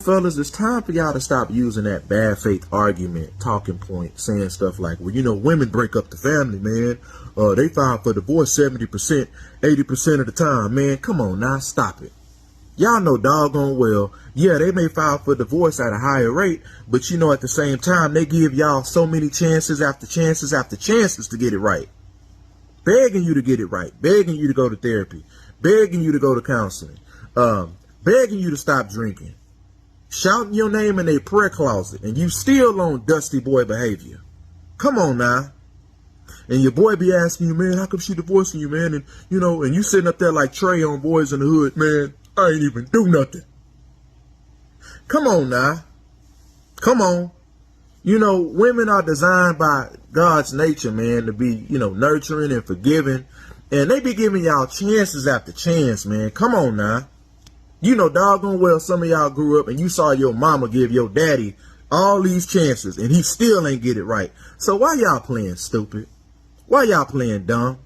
Fellas, it's time for y'all to stop using that bad faith argument, talking point, saying stuff like, well, you know, women break up the family, man. They file for divorce 70%, 80% of the time, man. Come on now, stop it. Y'all know doggone well, yeah, they may file for divorce at a higher rate, but you know, at the same time, they give y'all so many chances after chances after chances to get it right. Begging you to get it right, begging you to go to therapy, begging you to go to counseling, begging you to stop drinking, shouting your name in a prayer closet, and you still on dusty boy behavior. Come on now. And your boy be asking you, man, how come she divorcing you, man? And you know, and you sitting up there like Trey on Boys in the Hood, man, I ain't even do nothing. Come on now. Come on. You know, women are designed by God's nature, man, to be, you know, nurturing and forgiving. And they be giving y'all chances after chance, man. Come on now. You know doggone well some of y'all grew up and you saw your mama give your daddy all these chances and he still ain't get it right. So why y'all playing stupid? Why y'all playing dumb?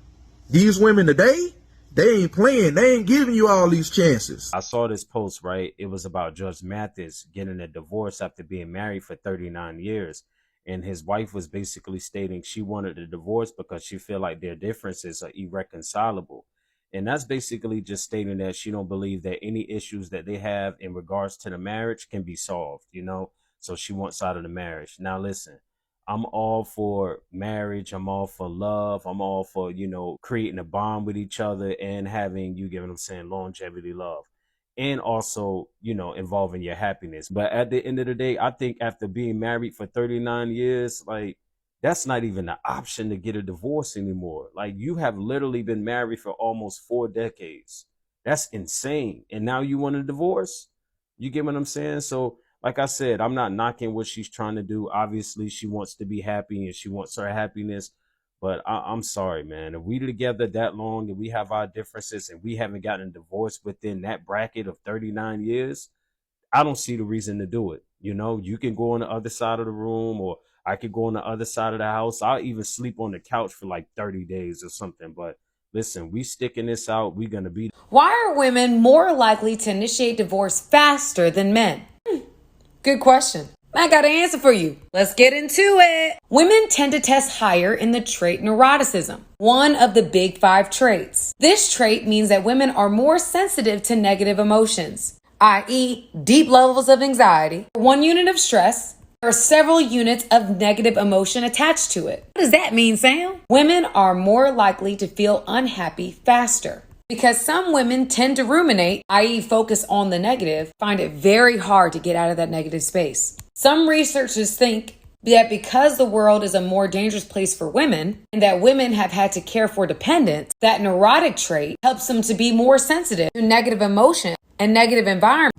These women today, they ain't playing. They ain't giving you all these chances. I saw this post, right? It was about Judge Mathis getting a divorce after being married for 39 years. And his wife was basically stating she wanted a divorce because she feel like their differences are irreconcilable. And that's basically just stating that she don't believe that any issues that they have in regards to the marriage can be solved, you know? So she wants out of the marriage. Now, listen, I'm all for marriage. I'm all for love. I'm all for, you know, creating a bond with each other and having, you get what I'm saying, longevity love. And also, you know, involving your happiness. But at the end of the day, I think after being married for 39 years, like, that's not even an option to get a divorce anymore. Like, you have literally been married for almost 4 decades. That's insane. And now you want a divorce? You get what I'm saying? So, like I said, I'm not knocking what she's trying to do. Obviously, she wants to be happy and she wants her happiness. But I'm sorry, man. If we together that long and we have our differences and we haven't gotten divorced within that bracket of 39 years, I don't see the reason to do it. You know, you can go on the other side of the room or I could go on the other side of the house. I'll even sleep on the couch for like 30 days or something. But listen, we sticking this out. We're going to be. Why are women more likely to initiate divorce faster than men? Good question. I got an answer for you. Let's get into it. Women tend to test higher in the trait neuroticism, one of the big 5 traits. This trait means that women are more sensitive to negative emotions, i.e., deep levels of anxiety. 1 unit of stress, there are several units of negative emotion attached to it. What does that mean, Sam? Women are more likely to feel unhappy faster. Because some women tend to ruminate, i.e. focus on the negative, find it very hard to get out of that negative space. Some researchers think that because the world is a more dangerous place for women and that women have had to care for dependents, that neurotic trait helps them to be more sensitive to negative emotion and negative environment.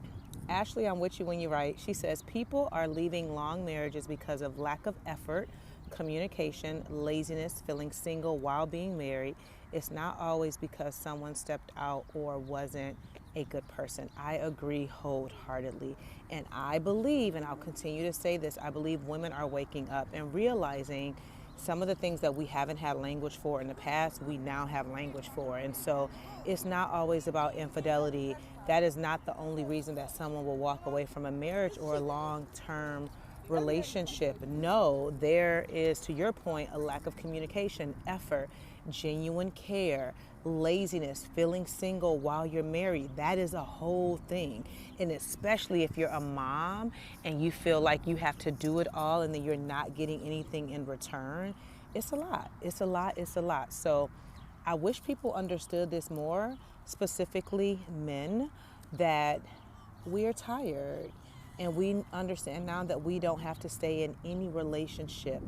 Ashley, I'm with you when you're right. She says people are leaving long marriages because of lack of effort, communication, laziness, feeling single while being married. It's not always because someone stepped out or wasn't a good person. I agree wholeheartedly. And I believe, and I'll continue to say this, I believe women are waking up and realizing some of the things that we haven't had language for in the past, we now have language for. And so it's not always about infidelity. That is not the only reason that someone will walk away from a marriage or a long-term relationship. No, there is, to your point, a lack of communication, effort, genuine care, laziness, feeling single while you're married. That is a whole thing. And especially if you're a mom and you feel like you have to do it all and then you're not getting anything in return, it's a lot. It's a lot. It's a lot. So I wish people understood this more, specifically men, that we're tired. And we understand now that we don't have to stay in any relationship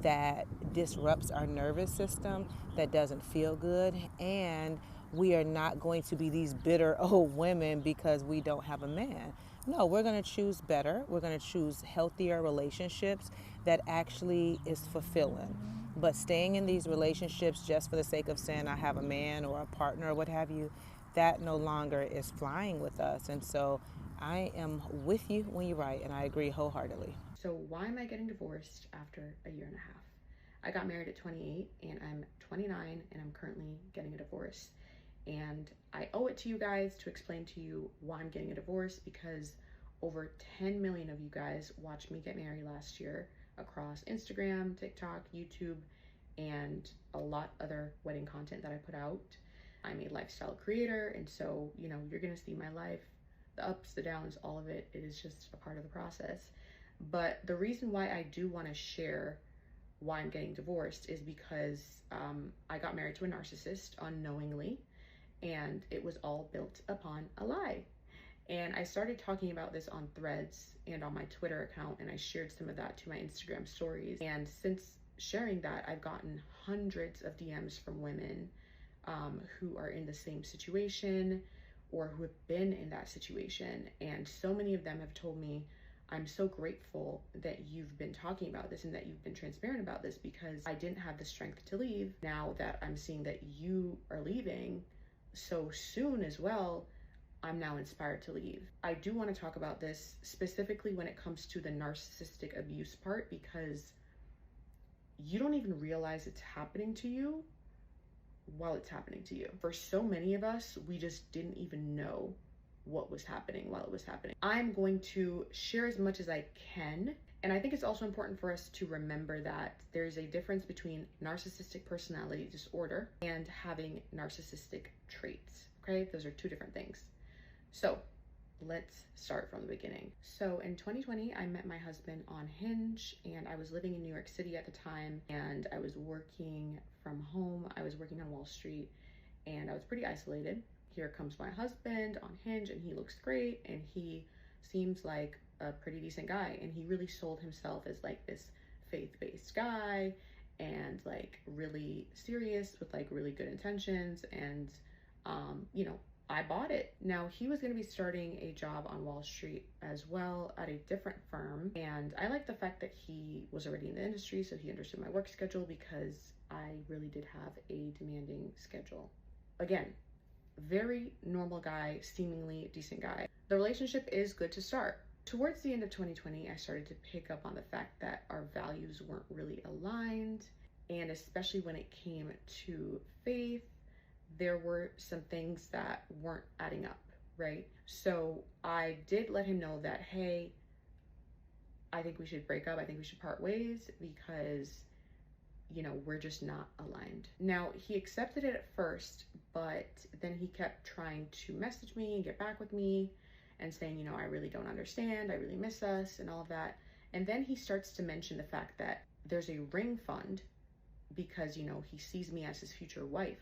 that disrupts our nervous system, that doesn't feel good, and we are not going to be these bitter old women because we don't have a man. No, we're going to choose better. We're going to choose healthier relationships that actually is fulfilling. But staying in these relationships just for the sake of saying I have a man or a partner or what have you, that no longer is flying with us. And so I am with you when you're right, and I agree wholeheartedly. So why am I getting divorced after a year and a half? I got married at 28 and I'm 29 and I'm currently getting a divorce. And I owe it to you guys to explain to you why I'm getting a divorce, because over 10 million of you guys watched me get married last year across Instagram, TikTok, YouTube, and a lot other wedding content that I put out. I'm a lifestyle creator, and so, you know, you're gonna see my life, the ups, the downs, all of it. It is just a part of the process. But the reason why I do want to share why I'm getting divorced is because I got married to a narcissist unknowingly, and it was all built upon a lie. And I started talking about this on Threads and on my Twitter account, and I shared some of that to my Instagram stories. And since sharing that, I've gotten hundreds of DMs from women who are in the same situation or who have been in that situation. And so many of them have told me, I'm so grateful that you've been talking about this and that you've been transparent about this, because I didn't have the strength to leave. Now that I'm seeing that you are leaving so soon as well, I'm now inspired to leave. I do want to talk about this specifically when it comes to the narcissistic abuse part, because you don't even realize it's happening to you while it's happening to you. For so many of us, we just didn't even know what was happening while it was happening. I'm going to share as much as I can. And I think it's also important for us to remember that there's a difference between narcissistic personality disorder and having narcissistic traits, okay? Those are two different things. So let's start from the beginning. So in 2020, I met my husband on Hinge, and I was living in New York City at the time, and I was working from home. I was working on Wall Street, and I was pretty isolated. Here comes my husband on Hinge, and he looks great, and he seems like a pretty decent guy, and he really sold himself as like this faith-based guy and like really serious with like really good intentions, and you know, I bought it. Now, he was going to be starting a job on Wall Street as well at a different firm. And I like the fact that he was already in the industry, so he understood my work schedule, because I really did have a demanding schedule. Again, very normal guy, seemingly decent guy. The relationship is good to start. Towards the end of 2020, I started to pick up on the fact that our values weren't really aligned. And especially when it came to faith, there were some things that weren't adding up, right? So I did let him know that, hey, I think we should break up. I think we should part ways, because, you know, we're just not aligned. Now, he accepted it at first, but then he kept trying to message me and get back with me and saying, you know, I really don't understand. I really miss us and all of that. And then he starts to mention the fact that there's a ring fund, because, you know, he sees me as his future wife,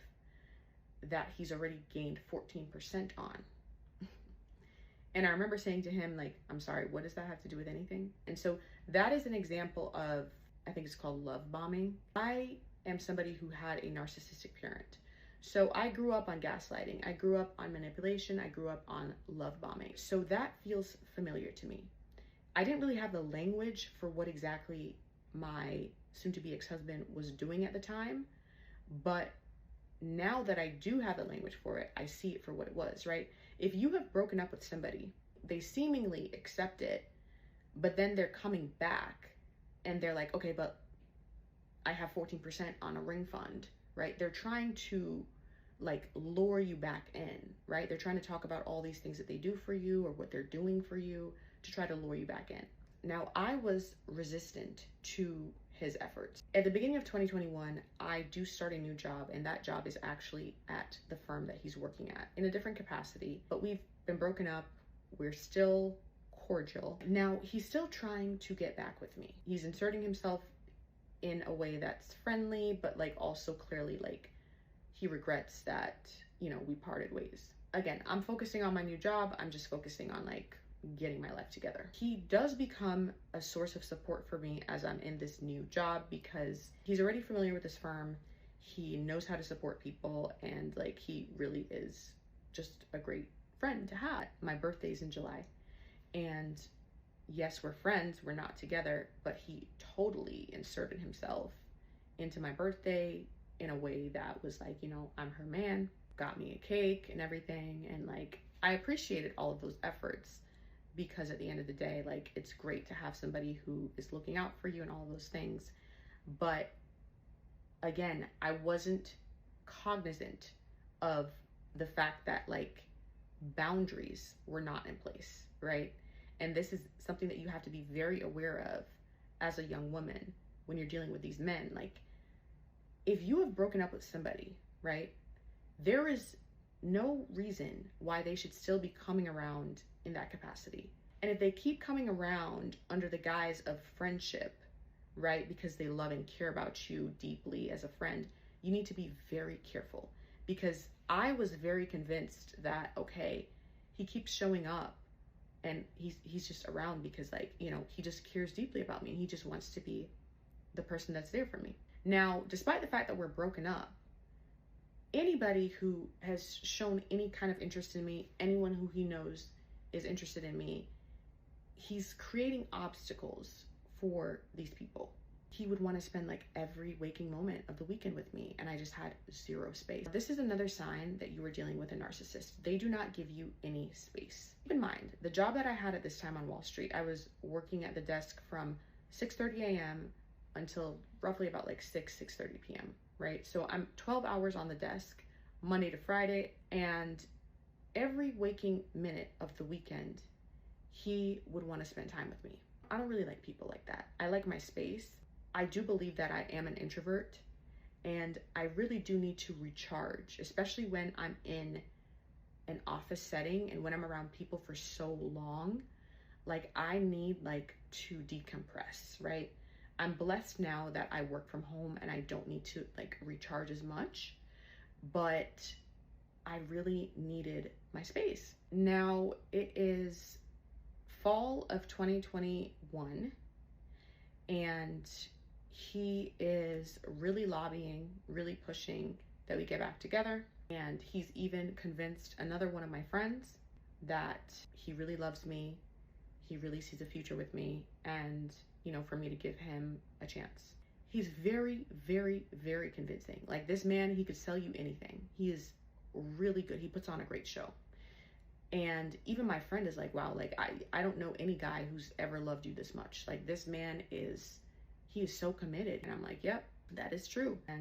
that he's already gained 14% on. And I remember saying to him, like, I'm sorry, what does that have to do with anything? And so that is an example of, I think it's called love bombing. I am somebody who had a narcissistic parent. So I grew up on gaslighting. I grew up on manipulation. I grew up on love bombing. So that feels familiar to me. I didn't really have the language for what exactly my soon-to-be ex-husband was doing at the time, but now that I do have the language for it, I see it for what it was, right? If you have broken up with somebody, they seemingly accept it, but then they're coming back and they're like, okay, but I have 14% on a ring fund, right? They're trying to like lure you back in, right? They're trying to talk about all these things that they do for you or what they're doing for you to try to lure you back in. Now, I was resistant to his efforts. At the beginning of 2021, I do start a new job, and that job is actually at the firm that he's working at in a different capacity, but we've been broken up. We're still cordial. Now, he's still trying to get back with me. He's inserting himself in a way that's friendly, but like also clearly like he regrets that, you know, we parted ways. Again, I'm focusing on my new job. I'm just focusing on like getting my life together. He does become a source of support for me as I'm in this new job, because he's already familiar with this firm. He knows how to support people, and like he really is just a great friend to have. My birthday's in July, and yes, we're friends, we're not together, but he totally inserted himself into my birthday in a way that was like, you know, I'm her man, got me a cake and everything. And like, I appreciated all of those efforts, because at the end of the day, like, it's great to have somebody who is looking out for you and all of those things. But again, I wasn't cognizant of the fact that like boundaries were not in place, right? And this is something that you have to be very aware of as a young woman when you're dealing with these men. Like, if you have broken up with somebody, right, there is no reason why they should still be coming around in that capacity. And if they keep coming around under the guise of friendship, right, because they love and care about you deeply as a friend, you need to be very careful. Because I was very convinced that, okay, he keeps showing up and he's just around because, like, you know, he just cares deeply about me and he just wants to be the person that's there for me. Now, despite the fact that we're broken up, anybody who has shown any kind of interest in me, anyone who he knows is interested in me, he's creating obstacles for these people. He would want to spend like every waking moment of the weekend with me, and I just had zero space. This is another sign that you are dealing with a narcissist. They do not give you any space. Keep in mind, the job that I had at this time on Wall Street, I was working at the desk from 6:30 a.m. until roughly about like 6:30 p.m., right? So I'm 12 hours on the desk, Monday to Friday, and every waking minute of the weekend, he would want to spend time with me. I don't really like people like that. I like my space. I do believe that I am an introvert, and I really do need to recharge, especially when I'm in an office setting and when I'm around people for so long. Like, I need like to decompress, right? I'm blessed now that I work from home and I don't need to like recharge as much, but I really needed my space. Now it is fall of 2021, and he is really lobbying, really pushing that we get back together. And he's even convinced another one of my friends that he really loves me, he really sees a future with me, and, you know, for me to give him a chance. He's very, very, very convincing. Like, this man, he could sell you anything. He is really good. He puts on a great show. And even my friend is like, wow, like, I don't know any guy who's ever loved you this much. Like, this man is, he is so committed. And I'm like, yep, that is true. And